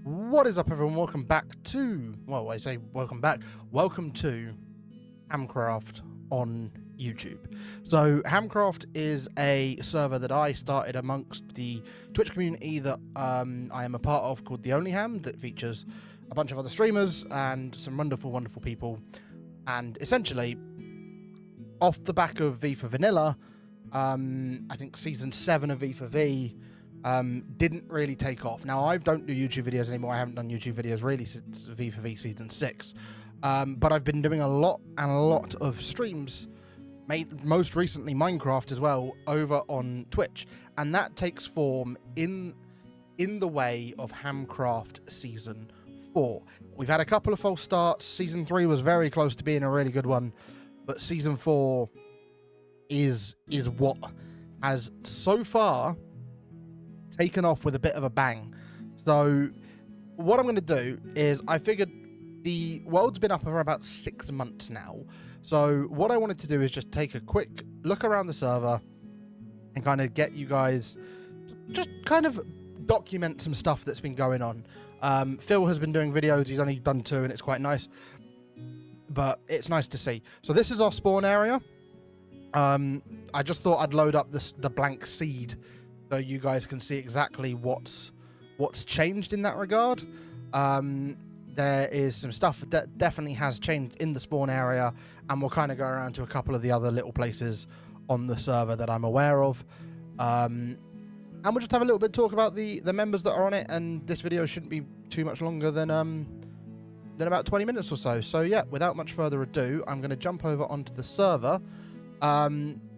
What is up, everyone? Welcome back to, well, I say welcome back. Welcome to Hamcraft on YouTube. So Hamcraft is a server that I started amongst the Twitch community that I am a part of, called The Only Ham, that features a bunch of other streamers and some wonderful, wonderful people. And essentially, off the back of V for Vanilla, I think Season 7 of V for V didn't really take off. Now, I don't do YouTube videos anymore. I haven't done YouTube videos really since V for V Season 6. But I've been doing a lot of streams, most recently Minecraft as well, over on Twitch. And that takes form in the way of Hamcraft Season 4. We've had a couple of false starts. Season 3 was very close to being a really good one. But Season 4 is what has so far taken off with a bit of a bang. So what I'm going to do is, I figured the world's been up for about 6 months now. So what I wanted to do is just take a quick look around the server and kind of get you guys, just kind of document some stuff that's been going on. Phil has been doing videos. He's only done 2 and it's quite nice, but it's nice to see. So this is our spawn area. I just thought I'd load up the blank seed so you guys can see exactly what's changed in that regard. There is some stuff that definitely has changed in the spawn area, and we'll kind of go around to a couple of the other little places on the server that I'm aware of. And we'll just have a little bit of talk about the members that are on it, and this video shouldn't be too much longer than about 20 minutes or so. So yeah, without much further ado, I'm going to jump over onto the server.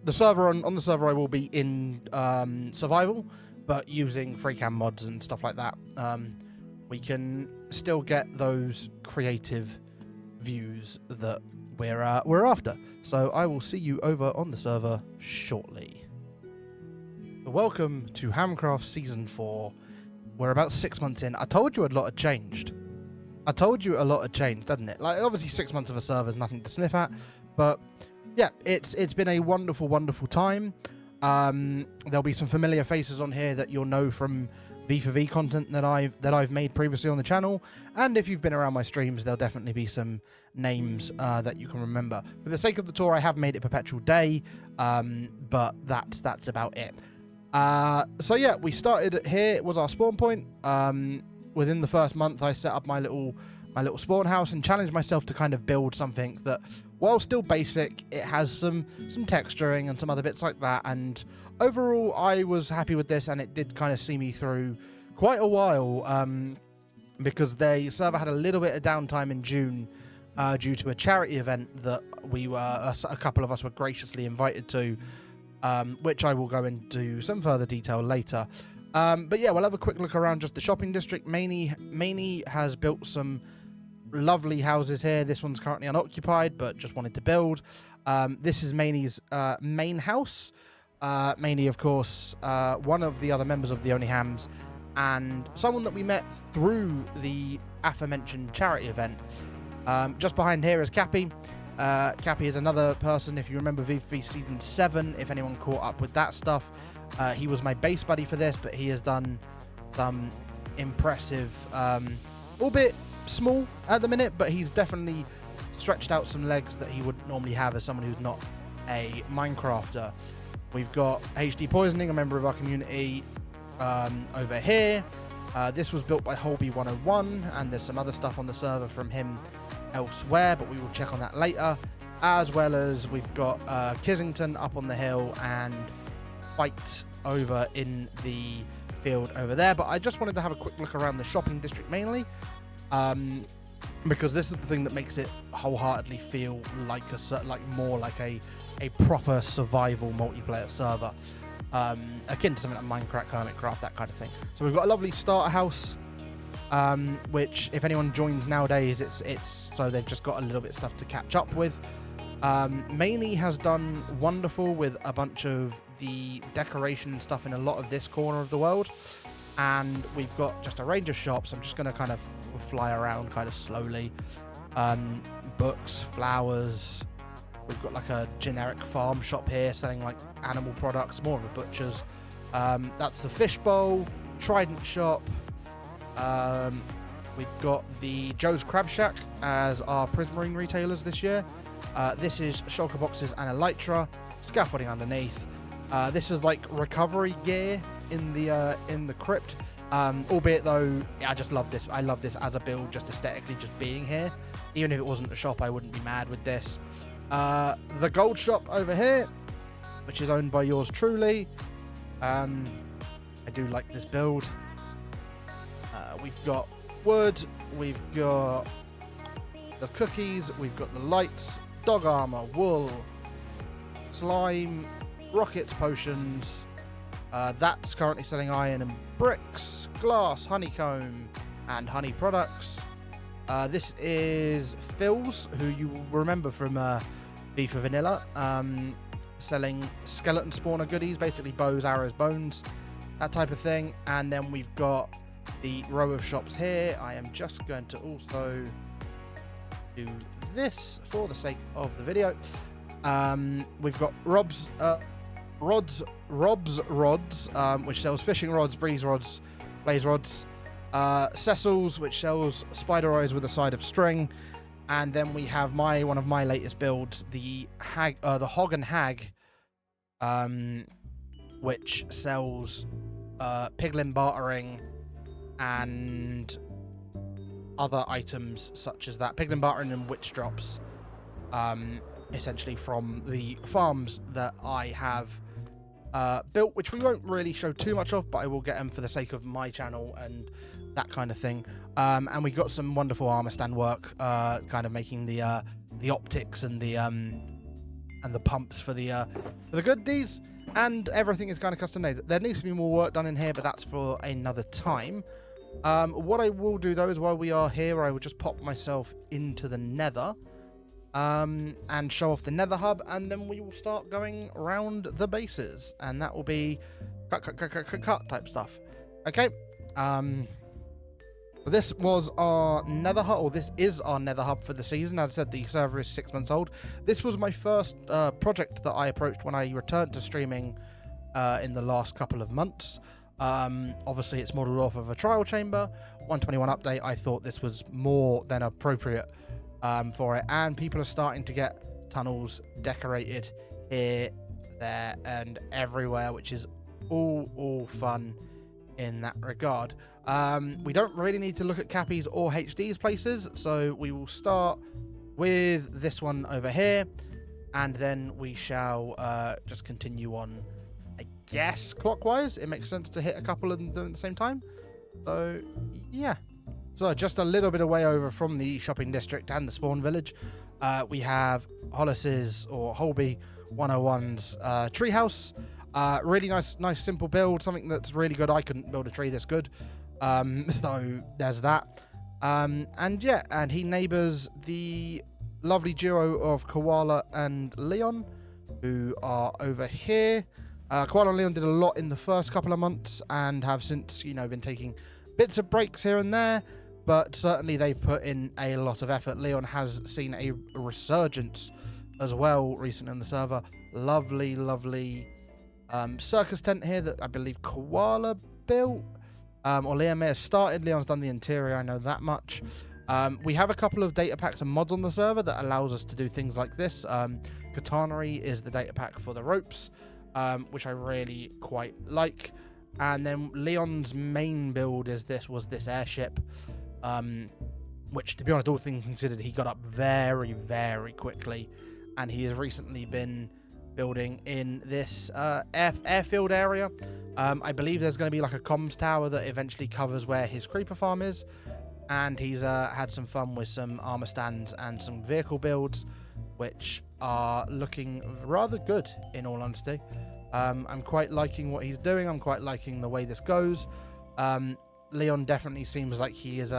The server on the server I will be in survival, but using free cam mods and stuff like that. We can still get those creative views that we're after. So I will see you over on the server shortly. So welcome to Hamcraft Season 4. We're about 6 months in. I told you a lot had changed. Doesn't it? Like, obviously 6 months of a server is nothing to sniff at, but yeah, it's been a wonderful, wonderful time. There'll be some familiar faces on here that you'll know from V for V content that I've made previously on the channel, and if you've been around my streams, there'll definitely be some names that you can remember. For the sake of the tour, I have made it Perpetual Day, but that's about it. So yeah, we started here. It was our spawn point. Within the first month, I set up my little spawn house and challenged myself to kind of build something that, while still basic, it has some texturing and some other bits like that. And overall, I was happy with this, and it did kind of see me through quite a while, because the server had a little bit of downtime in June due to a charity event that a couple of us were graciously invited to, which I will go into some further detail later. But yeah, we'll have a quick look around just the shopping district. Mani has built some lovely houses here. This one's currently unoccupied, but just wanted to build. This is Mani's main house. Mani, of course, one of the other members of the Only Hams, and someone that we met through the aforementioned charity event. Just behind here is Cappy. Cappy is another person, if you remember VV Season 7, if anyone caught up with that stuff. He was my base buddy for this, but he has done some impressive, albeit small at the minute, but he's definitely stretched out some legs that he wouldn't normally have as someone who's not a Minecrafter. We've got HD Poisoning, a member of our community, over here. This was built by Holby101, and there's some other stuff on the server from him elsewhere, but we will check on that later. As well as we've got Kissington up on the hill and Fight over in the field over there. But I just wanted to have a quick look around the shopping district mainly, because this is the thing that makes it wholeheartedly feel like more like a proper survival multiplayer server, akin to something like Minecraft, Hermitcraft, that kind of thing. So we've got a lovely starter house, which if anyone joins nowadays, it's so they've just got a little bit of stuff to catch up with. Mani has done wonderful with a bunch of the decoration stuff in a lot of this corner of the world, and we've got just a range of shops. I'm just going to kind of fly around kind of slowly. Books, flowers. We've got like a generic farm shop here selling like animal products, more of a butcher's. That's the fishbowl, Trident shop, We've got the Joe's Crab Shack as our Prismarine retailers this year. This is shulker boxes and elytra, scaffolding underneath. This is like recovery gear in the crypt. Albeit though, I just love this. I love this as a build, just aesthetically, just being here. Even if it wasn't a shop, I wouldn't be mad with this. The gold shop over here, which is owned by yours truly. I do like this build. We've got wood, we've got the cookies, we've got the lights, dog armor, wool, slime, rockets, potions. That's currently selling iron and bricks, glass, honeycomb, and honey products. This is Phil's, who you will remember from V for Vanilla, selling skeleton spawner goodies, basically bows, arrows, bones, that type of thing. And then we've got the row of shops here. I am just going to also do this for the sake of the video. We've got Rob's rods, which sells fishing rods, breeze rods, blaze rods. Cecil's, which sells spider eyes with a side of string. And then we have one of my latest builds, the Hog and Hag, which sells piglin bartering and other items such as that. Piglin bartering and witch drops, essentially from the farms that I have built, which we won't really show too much of, but I will get them for the sake of my channel and that kind of thing. And we got some wonderful armor stand work, kind of making the optics and the pumps for the goodies, and everything is kind of custom made. There needs to be more work done in here, but that's for another time. What I will do though is, while we are here, I will just pop myself into the nether, and show off the nether hub, and then we will start going around the bases, and that will be cut type stuff. Okay. This was our nether hub, or this is our nether hub for the season. As I said, the server is 6 months old. This was my first project that I approached when I returned to streaming in the last couple of months. Obviously, it's modelled off of a trial chamber. 121 update, I thought this was more than appropriate for it. And people are starting to get tunnels decorated here, there, and everywhere, which is all fun in that regard. We don't really need to look at Cappies or HD's places, so we will start with this one over here, and then we shall just continue on, I guess, clockwise. It makes sense to hit a couple of them at the same time. So yeah, so just a little bit away over from the shopping district and the spawn village, we have Hollis's, or Holby 101's treehouse. Really nice simple build, something that's really good. I couldn't build a tree this good, so there's that. And yeah, and he neighbours the lovely duo of Koala and Leon, who are over here. Koala and Leon did a lot in the first couple of months and have since, been taking bits of breaks here and there, but certainly they've put in a lot of effort. Leon has seen a resurgence as well recently on the server. Lovely circus tent here that I believe Koala built, or Leon may have started. Leon's done the interior, I know that much. We have a couple of data packs and mods on the server that allows us to do things like this. Katanery is the data pack for the ropes, which I really quite like. And then Leon's main build was this airship, which, to be honest, all things considered, he got up very quickly, and he has recently been building in this airfield area. I believe there's going to be like a comms tower that eventually covers where his creeper farm is, and he's had some fun with some armor stands and some vehicle builds, which are looking rather good, in all honesty. I'm quite liking what he's doing. I'm quite liking the way this goes. Leon definitely seems like he is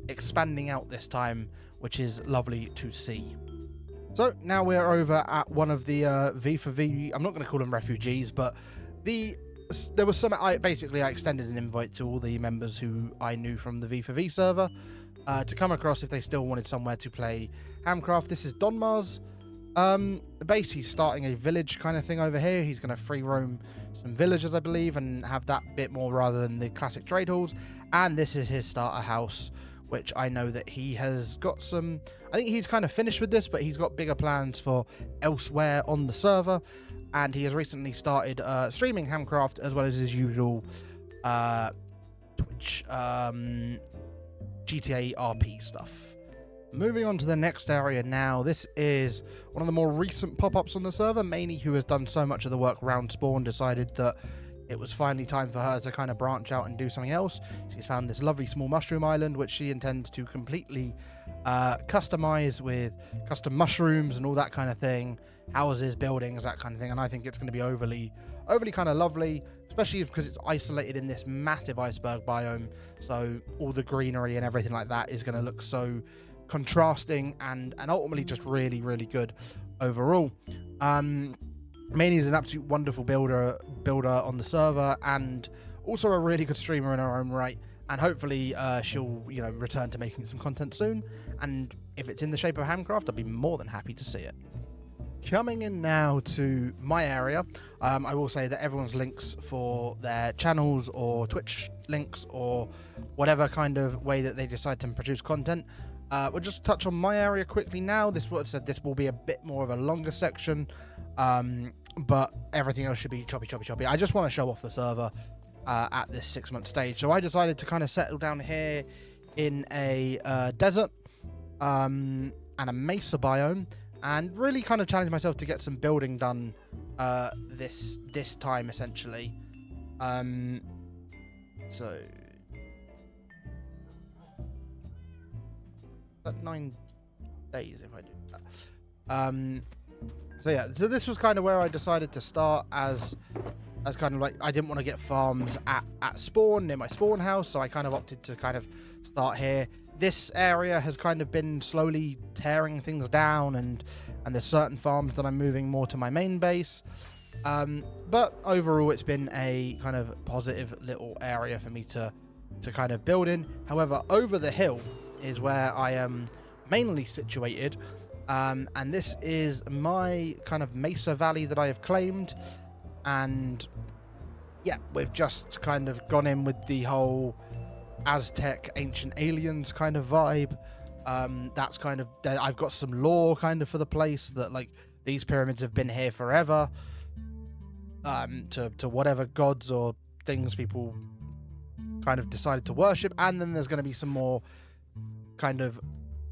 expanding out this time, which is lovely to see. So now we're over at one of the V4V, I'm not going to call them refugees, but there was some, I extended an invite to all the members who I knew from the V4V server to come across if they still wanted somewhere to play Hamcraft. This is Donmar's base. He's starting a village kind of thing over here. He's going to free roam some villagers, I believe, and have that bit more rather than the classic trade halls. And this is his starter house, which I know that he has got some... I think he's kind of finished with this, but he's got bigger plans for elsewhere on the server. And he has recently started streaming Hamcraft as well as his usual Twitch GTA RP stuff. Moving on to the next area now. This is one of the more recent pop-ups on the server. Maney, who has done so much of the work around Spawn, decided that it was finally time for her to kind of branch out and do something else. She's found this lovely small mushroom island, which she intends to completely customize with custom mushrooms and all that kind of thing, houses, buildings, that kind of thing. And I think it's going to be overly kind of lovely, especially because it's isolated in this massive iceberg biome. So all the greenery and everything like that is going to look so contrasting and ultimately just really, really good overall. Maney is an absolute wonderful builder on the server, and also a really good streamer in her own right. And hopefully she'll, return to making some content soon. And if it's in the shape of Hamcraft, I'll be more than happy to see it. Coming in now to my area, I will say that everyone's links for their channels or Twitch links or whatever kind of way that they decide to produce content. We'll just touch on my area quickly now. This will be a bit more of a longer section. But everything else should be choppy. I just want to show off the server at this 6-month stage. So I decided to kind of settle down here in a desert and a mesa biome, and really kind of challenge myself to get some building done this time, essentially. So that's 9 days if I do that. So yeah, so this was kind of where I decided to start as kind of like, I didn't want to get farms at spawn, near my spawn house, so I kind of opted to kind of start here. This area has kind of been slowly tearing things down, and there's certain farms that I'm moving more to my main base. But overall, it's been a kind of positive little area for me to kind of build in. However, over the hill is where I am mainly situated. And this is my kind of mesa valley that I have claimed, and yeah, we've just kind of gone in with the whole Aztec ancient aliens kind of vibe. That's kind of, I've got some lore kind of for the place that like these pyramids have been here forever, to whatever gods or things people kind of decided to worship. And then there's going to be some more kind of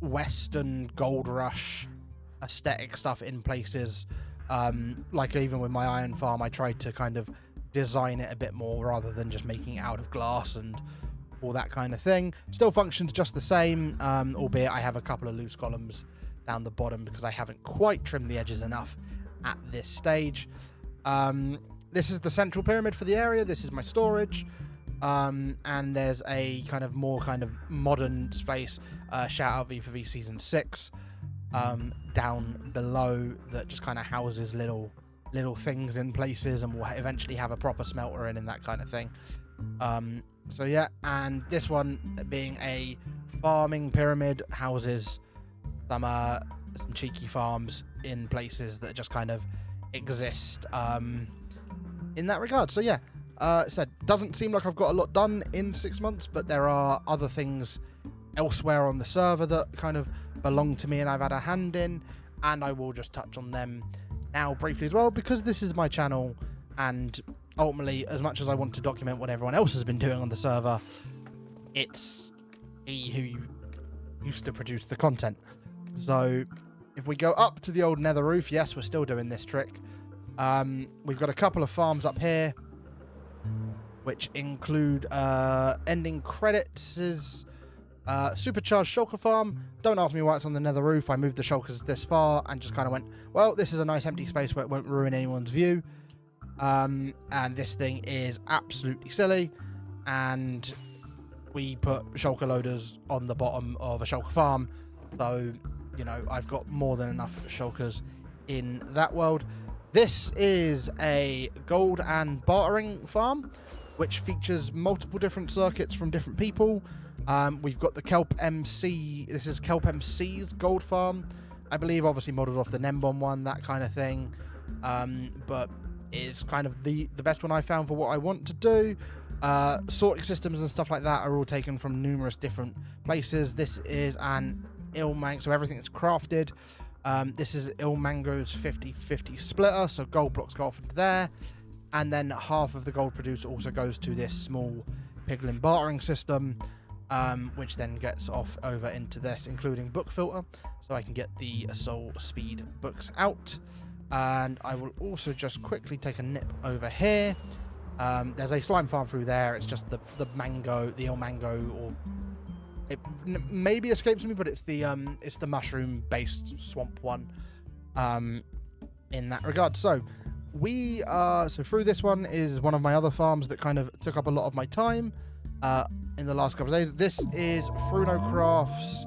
Western gold rush aesthetic stuff in places, like even with my iron farm, I tried to kind of design it a bit more rather than just making it out of glass and all that kind of thing. Still functions just the same, albeit I have a couple of loose columns down the bottom because I haven't quite trimmed the edges enough at this stage. This is the central pyramid for the area. This is my storage. And there's a kind of more kind of modern space, shout out V4V Season 6, down below, that just kind of houses little things in places, and will eventually have a proper smelter in and that kind of thing. So yeah, and this one being a farming pyramid, houses some cheeky farms in places that just kind of exist in that regard. So yeah, said, doesn't seem like I've got a lot done in 6 months, but there are other things elsewhere on the server that kind of belong to me and I've had a hand in, and I will just touch on them now briefly as well, because this is my channel, and ultimately, as much as I want to document what everyone else has been doing on the server, it's me who used to produce the content. So if we go up to the old nether roof, yes, we're still doing this trick. We've got a couple of farms up here, which include ending credits is supercharged shulker farm. Don't ask me why it's on the nether roof. I moved the shulkers this far and just kind of went, well, this is a nice empty space where it won't ruin anyone's view. And this thing is absolutely silly, and we put shulker loaders on the bottom of a shulker farm, so I've got more than enough shulkers in that world. This is a gold and bartering farm, which features multiple different circuits from different people. We've got the Kelp MC. This is Kelp MC's gold farm, I believe, obviously modeled off the Nembon one, that kind of thing. But it's kind of the best one I found for what I want to do. Sorting systems and stuff like that are all taken from numerous different places. This is an Ilmango, so everything that's crafted. This is Ilmango's 50-50 splitter, so gold blocks go off into there, and then half of the gold produced also goes to this small piglin bartering system, which then gets off over into this, including book filter, so I can get the soul speed books out. And I will also just quickly take a nip over here. There's a slime farm through there. It's just the Ilmango, or it maybe escapes me, but it's the mushroom based swamp one in that regard. So through this one is one of my other farms that kind of took up a lot of my time in the last couple of days. This is FrunoCraft's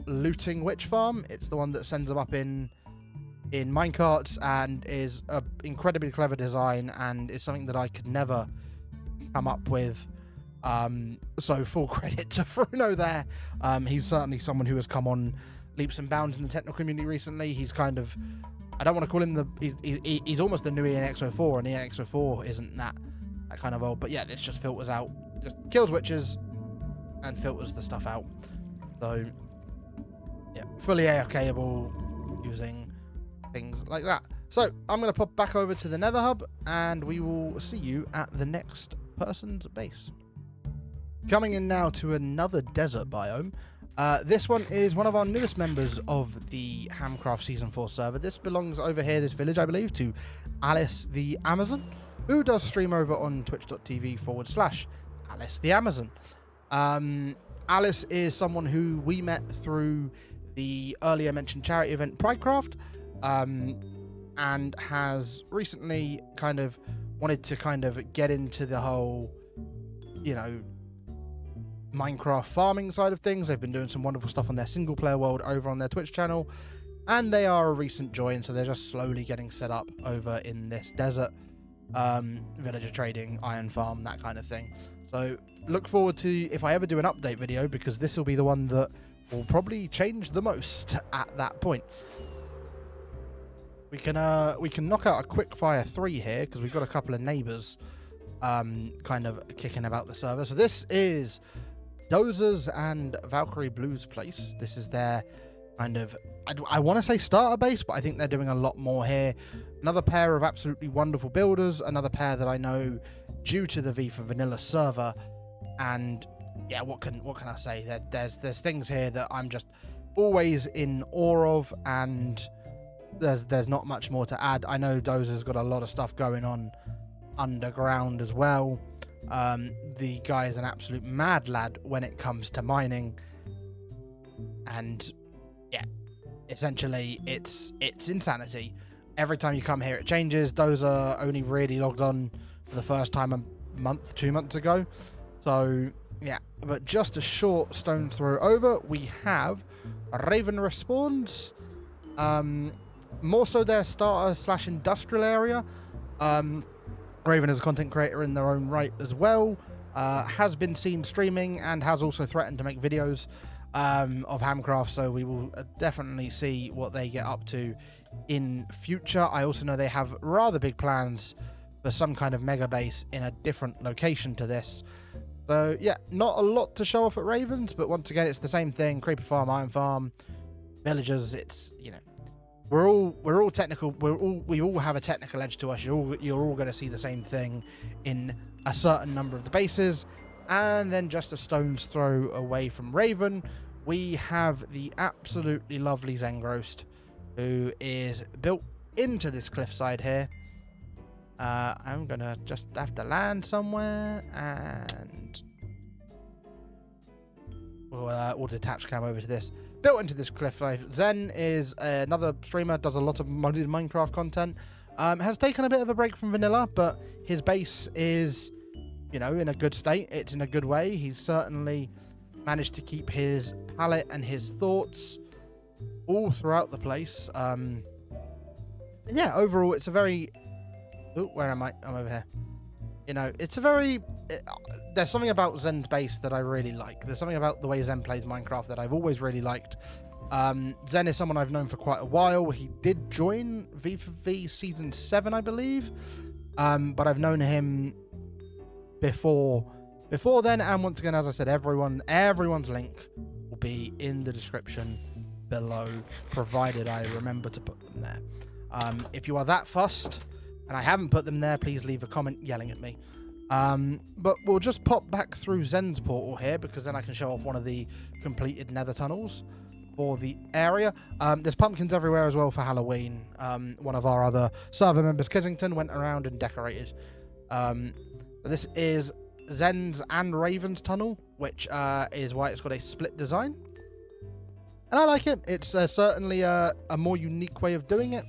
looting witch farm. It's the one that sends them up in minecarts, and is an incredibly clever design, and is something that I could never come up with. So full credit to Fruno there. He's certainly someone who has come on leaps and bounds in the technical community recently. He's kind of, I don't want to call him he's almost the new ENX04, and ENX04 isn't that kind of old. But yeah, this just filters out, just kills witches and filters the stuff out. So yeah, fully AFKable using things like that. So I'm going to pop back over to the Nether Hub, and we will see you at the next person's base. Coming in now to another desert biome. This one is one of our newest members of the Hamcraft Season 4 server. This belongs over here, this village, I believe, to Alice the Amazon, who does stream over on twitch.tv/Alice the Amazon. Alice is someone who we met through the earlier mentioned charity event Pridecraft, and has recently kind of wanted to kind of get into the whole, Minecraft farming side of things. They've been doing some wonderful stuff on their single player world over on their Twitch channel, and they are a recent join, so they're just slowly getting set up over in this desert, villager trading, iron farm, that kind of thing. So look forward to if I ever do an update video, because this will be the one that will probably change the most at that point. We can knock out a quick fire 3 here, because we've got a couple of neighbors kind of kicking about the server. So this is Dozers and Valkyrie Blues place. This is their kind of, I want to say starter base, but I think they're doing a lot more here. Another pair of absolutely wonderful builders, another pair that I know due to the V for Vanilla server. And yeah, what can I say? There's things here that I'm just always in awe of, and there's not much more to add. I know Dozer's got a lot of stuff going on underground as well. The guy is an absolute mad lad when it comes to mining, and yeah, essentially it's insanity. Every time you come here it changes. Dozer only really logged on for the first time a month, 2 months ago, so yeah. But just a short stone throw over, we have Raven respawns, more so their starter / industrial area. Raven is a content creator in their own right as well, has been seen streaming, and has also threatened to make videos of Hamcraft, so we will definitely see what they get up to in future. I also know they have rather big plans for some kind of mega base in a different location to this. So yeah, not a lot to show off at Ravens, but once again, it's the same thing: creeper farm, iron farm, villagers. It's, we're all technical. We all have a technical edge to us. You're all going to see the same thing in a certain number of the bases. And then just a stone's throw away from Raven, we have the absolutely lovely Zengrost, who is built into this cliffside here. I'm gonna just have to land somewhere, and we'll detach cam over to this. Built into this cliffside. Zen is another streamer, does a lot of modded Minecraft content. Has taken a bit of a break from vanilla, but his base is, in a good state. It's in a good way. He's certainly managed to keep his palette and his thoughts all throughout the place. And yeah, overall, it's a very... Oh, where am I? I'm over here. It's a very... there's something about Zen's base that I really like. There's something about the way Zen plays Minecraft that I've always really liked. Zen is someone I've known for quite a while. He did join V4V Season 7, I believe. But I've known him before then. And once again, as I said, everyone's link will be in the description below, provided I remember to put them there. If you are that fussed and I haven't put them there, please leave a comment yelling at me. But we'll just pop back through Zen's portal here, because then I can show off one of the completed nether tunnels for the area. There's pumpkins everywhere as well for Halloween. One of our other server members, Kissington, went around and decorated. This is Zen's and Raven's tunnel, which is why it's got a split design. And I like it. It's certainly a more unique way of doing it.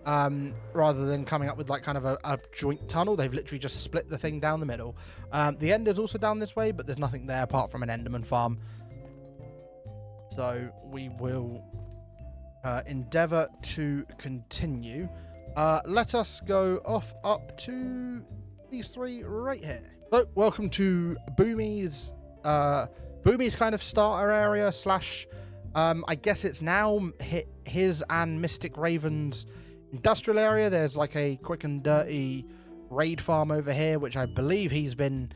Rather than coming up with like kind of a joint tunnel, they've literally just split the thing down the middle. The end is also down this way, but there's nothing there apart from an Enderman farm. So we will endeavour to continue. Let us go off up to these three right here. So welcome to Boomy's kind of starter area slash I guess it's now his and Mystic Raven's industrial area. There's like a quick and dirty raid farm over here, which I believe he's been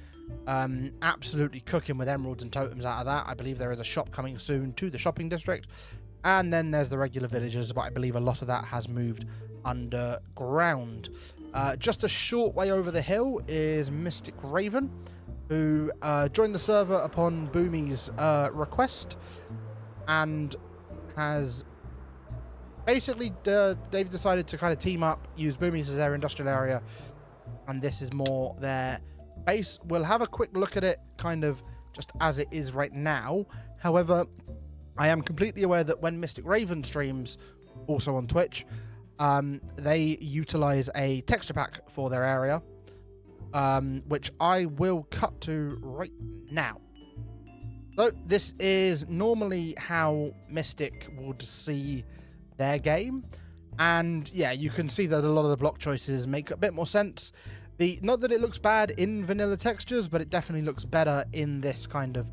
absolutely cooking with emeralds and totems out of that. I believe there is a shop coming soon to the shopping district, and then there's the regular villagers, but I believe a lot of that has moved underground. Just a short way over the hill is Mystic Raven, who joined the server upon Boomy's request, and has basically they've decided to kind of team up, use Boomy's as their industrial area, and this is more their base. We'll have a quick look at it kind of just as it is right now. However, I am completely aware that when Mystic Raven streams, also on Twitch, they utilize a texture pack for their area, which I will cut to right now. So this is normally how Mystic would see their game, and yeah, you can see that a lot of the block choices make a bit more sense. Not that it looks bad in vanilla textures, but it definitely looks better in this kind of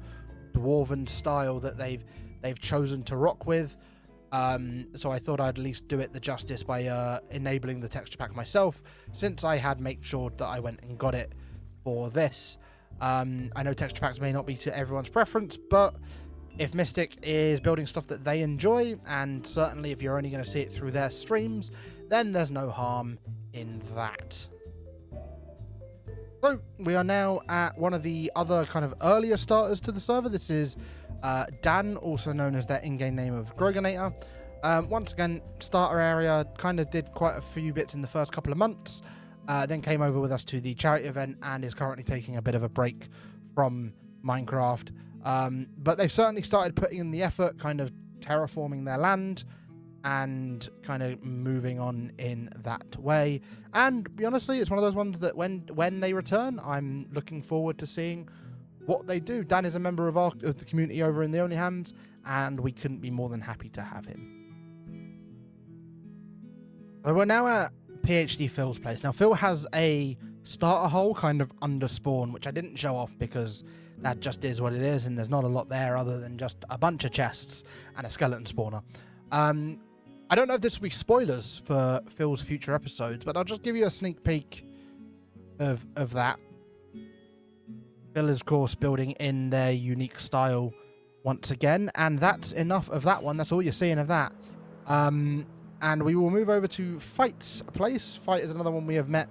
dwarven style that they've chosen to rock with. So I thought I'd at least do it the justice by enabling the texture pack myself, since I had made sure that I went and got it for this. I know texture packs may not be to everyone's preference, but if Mystic is building stuff that they enjoy, and certainly if you're only going to see it through their streams, then there's no harm in that. So we are now at one of the other kind of earlier starters to the server. This is Dan, also known as their in-game name of Groganator. Once again, starter area, kind of did quite a few bits in the first couple of months, then came over with us to the charity event and is currently taking a bit of a break from Minecraft. But they've certainly started putting in the effort, kind of terraforming their land and kind of moving on in that way. And be honestly, it's one of those ones that when they return, I'm looking forward to seeing what they do. Dan is a member of the community over in the Only Hams, and we couldn't be more than happy to have him. So we're now at PhD Phil's place. Now Phil has a starter hole kind of under spawn, which I didn't show off because that just is what it is, and there's not a lot there other than just a bunch of chests and a skeleton spawner. I don't know if this will be spoilers for Phil's future episodes, but I'll just give you a sneak peek of that. Phil is, of course, building in their unique style once again, and that's enough of that one. That's all you're seeing of that. And we will move over to Fight's place. Fight is another one we have met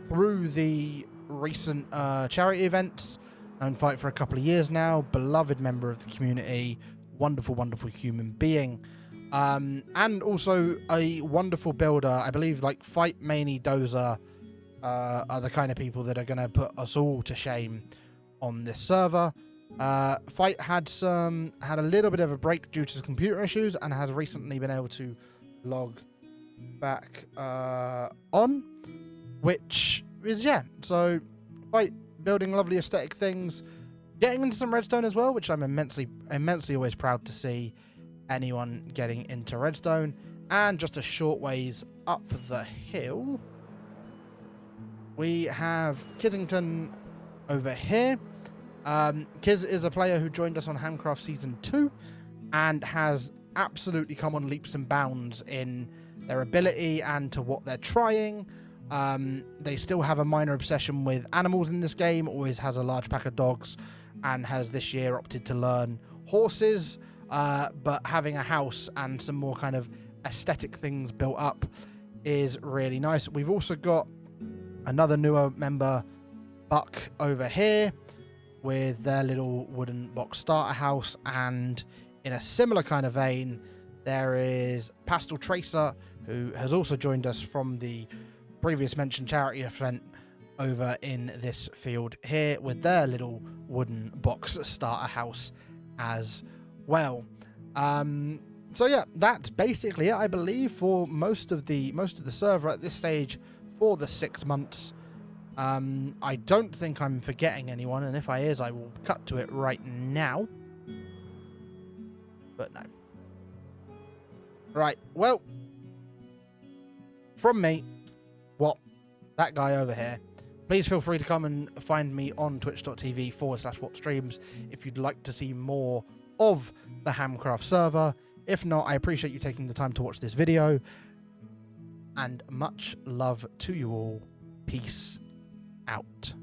through the recent charity events. Known Fight for a couple of years now. Beloved member of the community. Wonderful, wonderful human being. And also a wonderful builder. I believe like Fight, Maney, Dozer are the kind of people that are going to put us all to shame on this server. Fight had a little bit of a break due to computer issues and has recently been able to log back on, which is, yeah, so Fight building lovely aesthetic things, getting into some redstone as well, which I'm immensely always proud to see anyone getting into redstone. And just a short ways up the hill we have Kissington over here. Kiz is a player who joined us on Hamcraft Season 2 and has absolutely come on leaps and bounds in their ability and to what they're trying. They still have a minor obsession with animals in this game, always has a large pack of dogs, and has this year opted to learn horses, but having a house and some more kind of aesthetic things built up is really nice. We've also got another newer member, Buck, over here with their little wooden box starter house, and in a similar kind of vein there is Pastel Tracer, who has also joined us from the previous mentioned charity event over in this field here with their little wooden box starter house as well. So yeah, that's basically it, I believe, for most of the server at this stage for the 6 months. I don't think I'm forgetting anyone, and if I is, I will cut to it right now. But no. Right, well, from me, that guy over here, please feel free to come and find me on twitch.tv/whatstreams if you'd like to see more of the Hamcraft server. If not, I appreciate you taking the time to watch this video, and much love to you all. Peace out.